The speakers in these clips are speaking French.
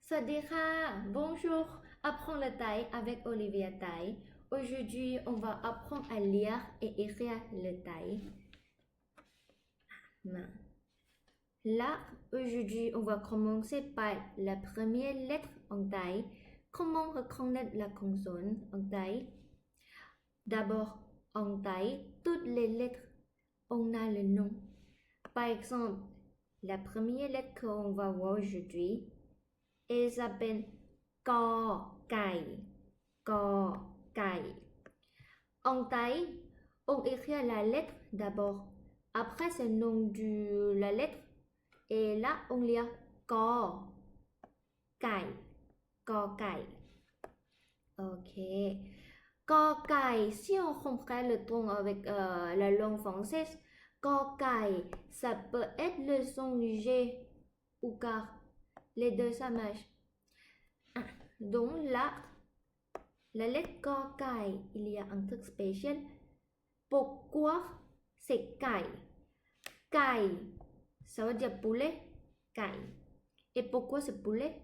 Sadika, bonjour, apprends le thaï avec Olivia Thaï. Aujourd'hui, on va apprendre à lire et écrire le thaï. Là, aujourd'hui, on va commencer par la première lettre en thaï. Comment reconnaître la consonne en thaï? D'abord, en thaï, toutes les lettres, on a le nom. Par exemple, la première lettre qu'on va voir aujourd'hui, elle s'appelle co, cày, co, cày. En thaï, on écrit la lettre d'abord. Après, c'est le nom de la lettre. Et là, on lit co, cày, co, cày. Ok. Co, cày, si on comprend le ton avec la langue française, co, cày, ça peut être le son G ou K. Les deux, ça marche. Donc là, la lettre co cày, il y a un truc spécial. Pourquoi c'est cày? Cày, ça veut dire poulet, cày. Et pourquoi c'est poulet?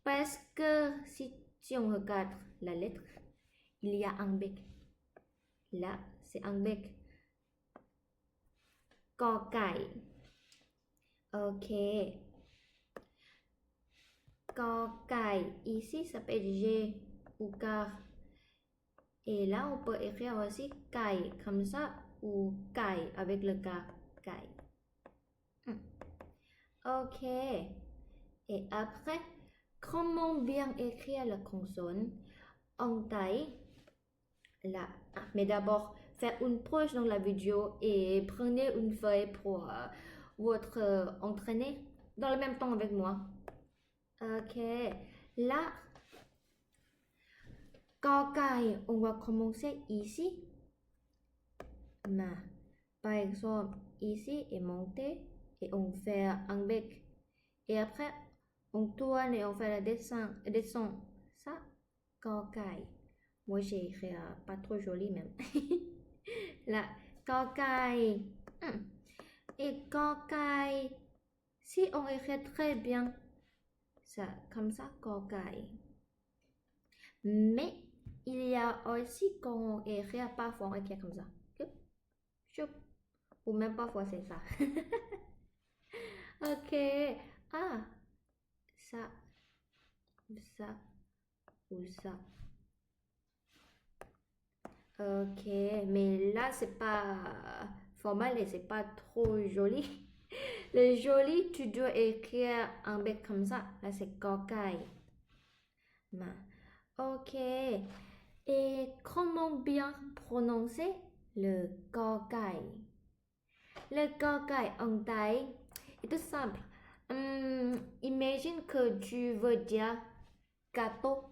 Parce que si on regarde la lettre, il y a un bec. Là, c'est un bec. Co cày. Ok. Co cày, ici ça peut être G ou K. Et là, on peut écrire aussi cày comme ça ou cày avec le K. Cày. Ok. Et après, comment bien écrire la consonne en thaï? Là. Mais d'abord, faites une pause dans la vidéo et prenez une feuille pour votre entraîner dans le même temps avec moi. Ok. Là, co cày, on va commencer ici. Par exemple, ici est monté et on fait un bec. Et après, on tourne et on fait la descente. Ça, co cày. Moi, j'ai écrit pas trop joli même. Là, co cày. Et co cày, si on écrit très bien, ça, comme ça, co cày. Mais il y a aussi quand on écrit parfois on écrit comme ça. Choup. Ou même parfois c'est ça. Ok. Ah, ça, ça ou ça. Ok, mais là c'est pas formal et c'est pas trop joli. Le joli, tu dois écrire un bec comme ça. Là c'est cocaille. Ok. Et comment bien prononcer le cocaille? Le cocaille en thaï est tout simple. Imagine que tu veux dire gâteau,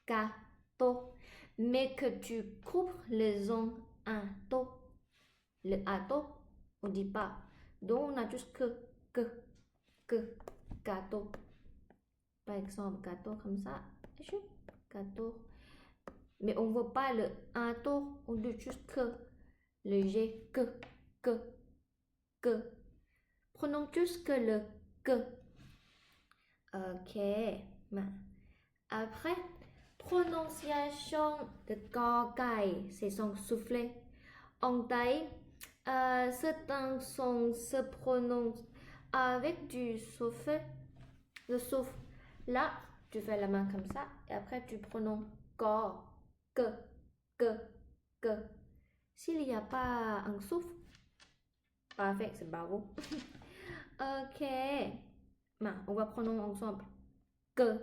gâteau, mais que tu coupes les ongles en to. Le ato, on dit pas. Donc on a juste que, gâteau. Par exemple, gâteau comme ça. Gâteau. Mais on ne veut pas le ato, on dit juste que. Le G, que. Prenons juste que le que. Ok. Après, prononciation de cocaille, c'est son soufflet. En thaï, certains sons se prononcent avec du souffle. Le souffle. Là, tu fais la main comme ça et après tu prononces co, que, que, que. S'il n'y a pas un souffle, parfait, c'est bravo. Ok. On va prononcer ensemble. Que,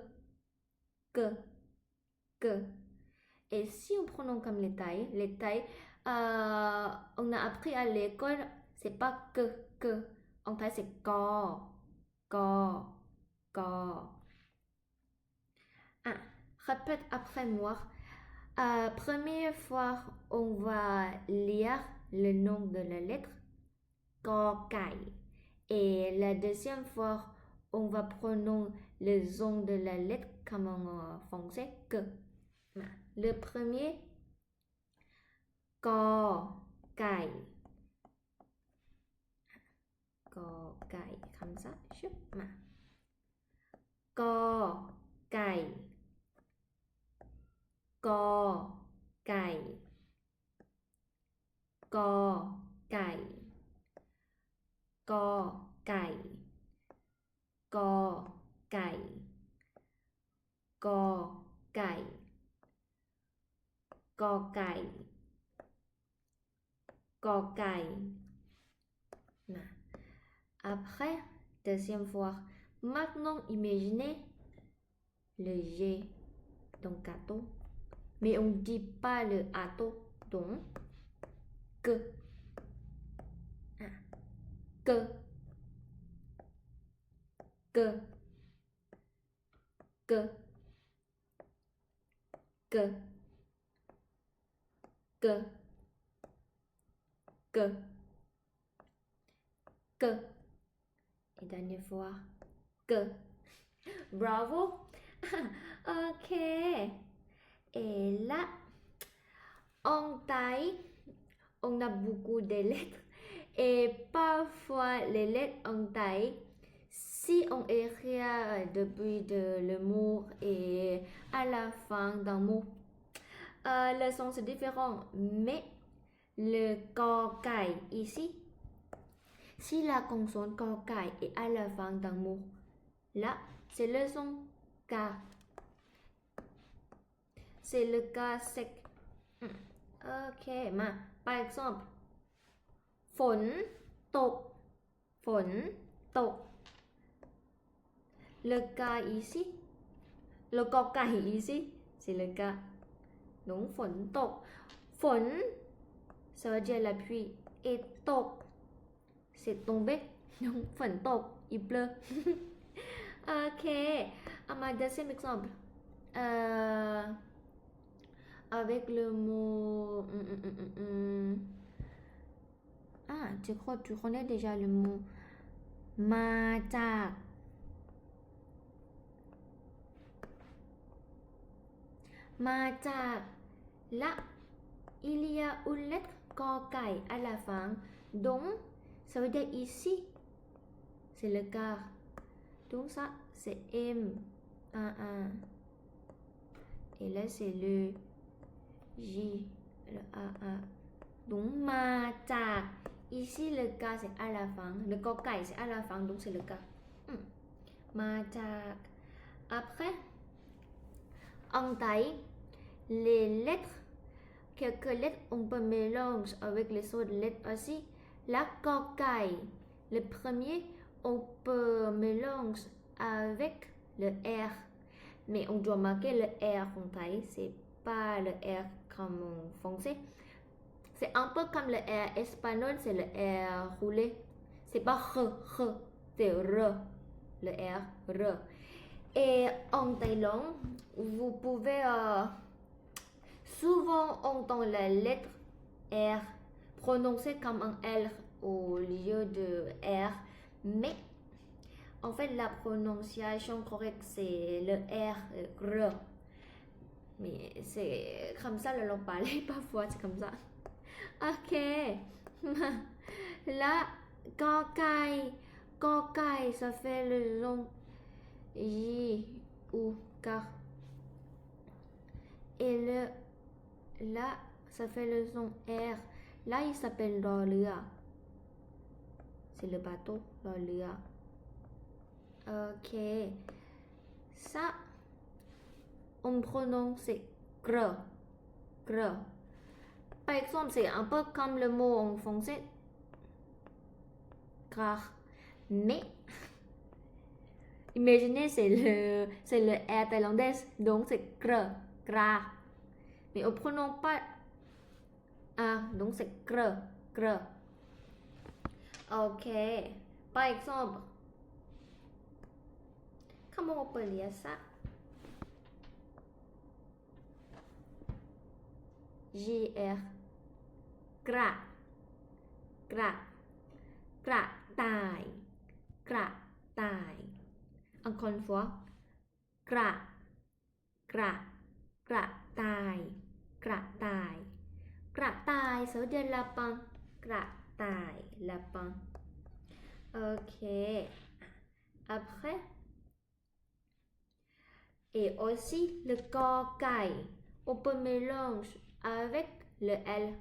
que, que. Et si on prononce comme les tailles, on a appris à l'école, c'est pas que. En thaï, c'est co, co. Répète après moi. Première fois, on va lire le nom de la lettre, cocaille. Et la deuxième fois, on va prononcer le son de la lettre comme en français, que. Le premier, co, cày. Co, cày, comme ça. กอไก่กอไก่กอไก่กอไก่กอไก่กอไก่กอไก่กอไก่ Après, deuxième fois. Maintenant, imaginez le G donc gâteau. Mais on ne dit pas le ato, donc que. Que. Que. Que. Que. Que. Que. Que. Et dernière fois. Que. Bravo. Ok. Et là, en taille, on a beaucoup de lettres. Et parfois, les lettres en taille, si on écrit depuis le mot et à la fin d'un mot, le son c'est différent. Mais le cocaille ici, si la consonne cocaille est à la fin d'un mot, là, c'est le son K. C'est le K sec. Ok, mà. Par exemple, ฝนตก ฝนตก Le K ici, le cocaille ici, c'est le K. Donc, ฝนตก ฝน ça veut dire la pluie. Et ตก c'est tombé. Donc, ฝนตก il pleut. Ok. Ma deuxième exemple. Avec le mot... Ah, tu connais déjà le mot มาจาก มาจาก Là, il y a une lettre cocaille à la fin. Donc, ça veut dire ici, c'est le cas. Donc ça, c'est M. Et là, c'est le J, le A. Donc, มาจาก Ici, le cas, c'est à la fin. Le cocaille, c'est à la fin, donc c'est le cas. มาจาก Après, en taille, les lettres, quelques lettres, on peut mélanger avec les autres lettres aussi. La cocaille, le premier, on peut mélanger avec le R. Mais on doit marquer le R en taille, c'est pas le R comme en français. C'est un peu comme le R espagnol, c'est le R roulé. C'est pas R, c'est R. Le R, R. Et en Thaïlande, vous pouvez souvent entendre la lettre R prononcée comme un L au lieu de R. Mais en fait, la prononciation correcte, c'est le R, R. Mais c'est comme ça le langue parlée, parfois c'est comme ça. Ok. Là, cocaille, ça fait le son J ou K. Et là, ça fait le son R. Là, il s'appelle Lolua. C'est le bateau, Lolua. Ok. Ça, on prononce c'est gre. Gre. Par exemple, c'est un peu comme le mot en français. Car. Mais, imaginez, c'est le R thaïlandais. Donc, c'est gre. Gra. Mais on ne prononce pas A. Donc, c'est gre. Gre. Ok. Par exemple, comment on peut lire ça? JR. Gra. Gra. Gra. Tai. Gra. Tai. Encore une fois. Gra. Gra. Gra. Tai. Gra. Tai. Gra. Tai, ça veut dire lapin. Gra. Tai. Lapin. Ok. Après, Et aussi le cocaille. On peut mélanger avec le L.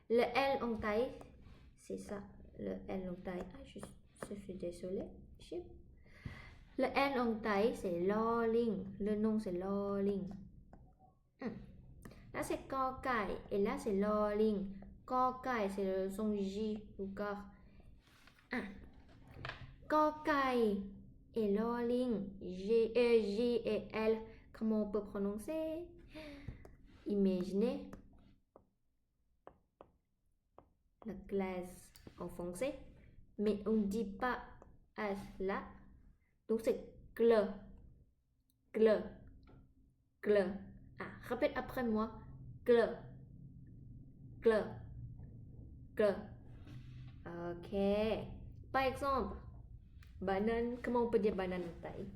Le L en taille, c'est ça. Le L en taille. Ah, je suis désolée. Le N en taille, c'est Loling. Le nom, c'est Loling. Là, c'est cocaille. Et là, c'est Loling. Cocaille, c'est le son J ou corps. Cocaille et Loling. J et L. Comment on peut prononcer? Imaginez la classe enfoncée, mais on ne dit pas H là. Donc c'est gle, gle, gle. Ah, répète après moi. Gle, gle, gle. Ok. Par exemple, banane, comment on peut dire banane en taille?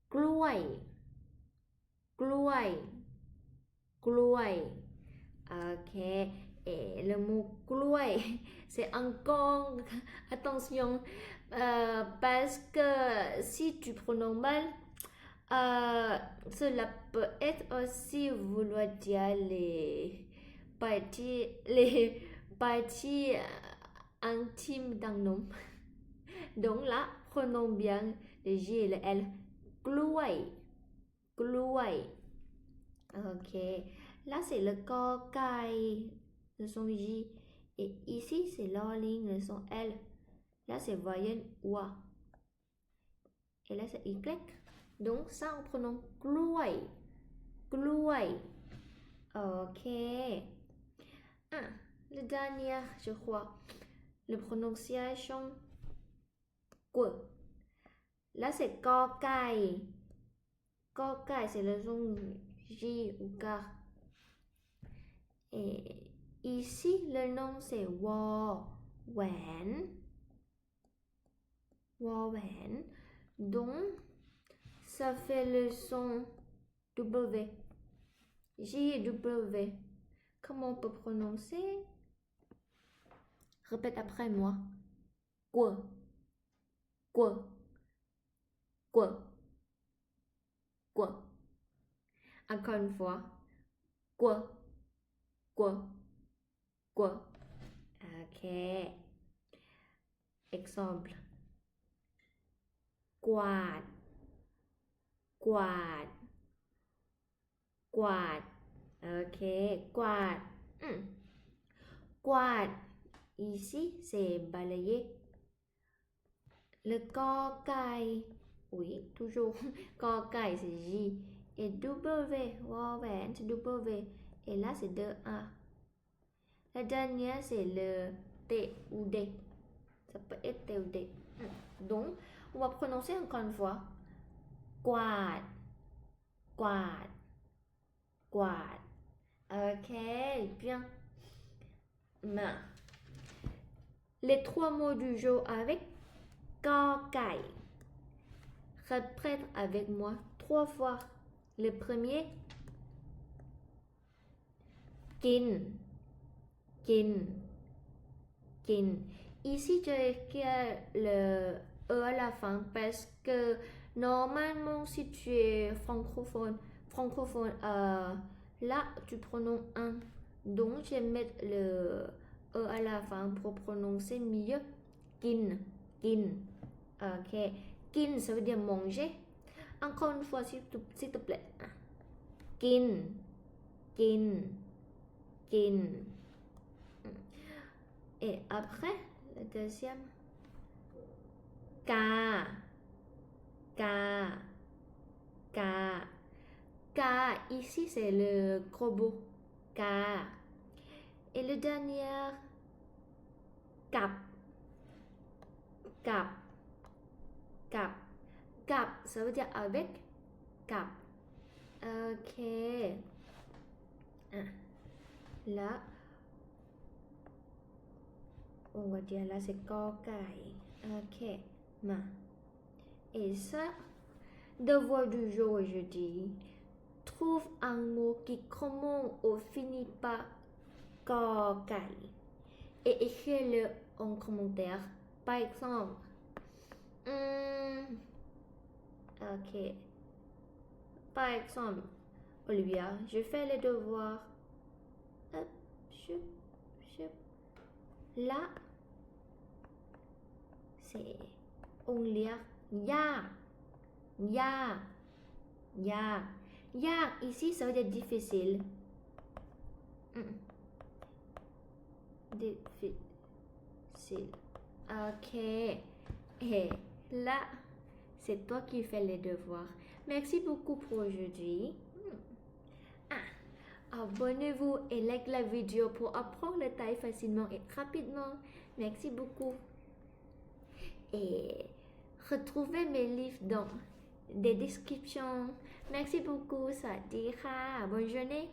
Gluai, gluai, gluai. Ok. Et le mot gluai, c'est encore, attention, parce que si tu prononces mal, cela peut être aussi vouloir dire les parties intimes d'un homme. Donc là, prenons bien le J et le L. Gluai, gluai. Ok. Là, c'est le cocaille, le son J. Et ici, c'est l'orling, le son L. Là, c'est voyelle OA. Et là, c'est Y. Donc, ça, on prononce gluai. Gluai. Ok. Le dernier, je crois. La prononciation. Quoi. Là, c'est cocaille. Cocaille, c'est le son J ou K. Et ici, le nom, c'est Wo Wan. Wo Wan. Donc, ça fait le son W. J et W. Comment on peut prononcer? Répète après moi. Quoi? Quoi? Quoi? Quoi? Encore une fois. Quoi? Quoi? Quoi? Ok. Exemple. Quad. Quad. Quad. Ok. Quad. Quad. Ici, c'est balayer. Le cocaille. Oui, toujours. Cocaille, c'est J. Et W. Wow, c'est W. Et là, c'est 2A. La dernière, c'est le T ou D. Ça peut être T ou D. Donc, on va prononcer encore une fois. Quad. Quad. Quad. Ok, bien. Mais, les trois mots du jour avec cocaille. Répète avec moi 3 fois. Le premier, kin. Kin. Kin. Ici, j'ai écrit le E à la fin parce que normalement, si tu es francophone, là, tu prononces un. Donc, je vais mettre le E à la fin pour prononcer mieux. Kin. Kin. Ok. Kin, ça veut dire manger. Encore une fois, s'il te plaît. Kin. Kin. Kin. Et après, le deuxième. Ka. Ka. Ka. Ka. Ici, c'est le gros bout. Ka. Et le dernier. Cap. Cap. Cap. Cap, ça veut dire avec. Cap. Ok. Là, on va dire là c'est cocaille. Ok. Ma. Et ça, devoir du jour aujourd'hui. Trouve un mot qui commence ou finit par cocaille. Et écris-le en commentaire. Par exemple, Ok. Par exemple, Olivia, je fais les devoirs. Hop, choup, choup. Là, c'est on lit ya, ya, ya. Ya, ici ça veut dire difficile. Difficile. Ok. Et là, c'est toi qui fais les devoirs. Merci beaucoup pour aujourd'hui. Abonnez-vous et like la vidéo pour apprendre le thaï facilement et rapidement. Merci beaucoup. Et retrouvez mes livres dans des descriptions. Merci beaucoup. Sawadee ka. Bonne journée.